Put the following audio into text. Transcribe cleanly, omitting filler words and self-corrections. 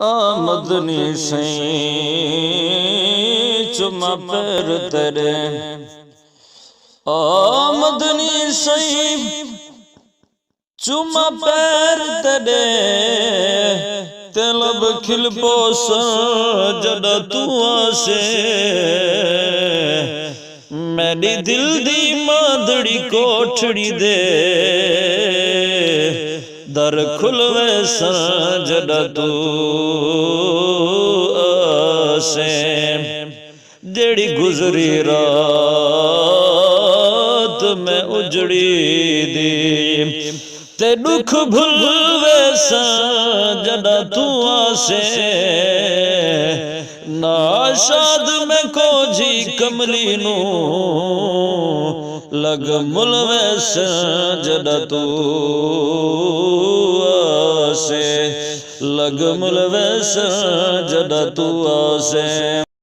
आमदनी सही चुमा पैर तेरे, आमदनी सही चुमा पैर तेरे, तलब खिल पोस जदा तू आसे, मेरी दिल दी मादड़ी कोठड़ी दे दर खुलवे जदा तू आसे। जेड़ी गुजरी रात में उजड़ी दी ते दुख भुलवे जदा तू आसे, नाशाद में कोजी कमली नू लग मुलवे जदा तू आसे, लग मुलवे जदा तू आसे।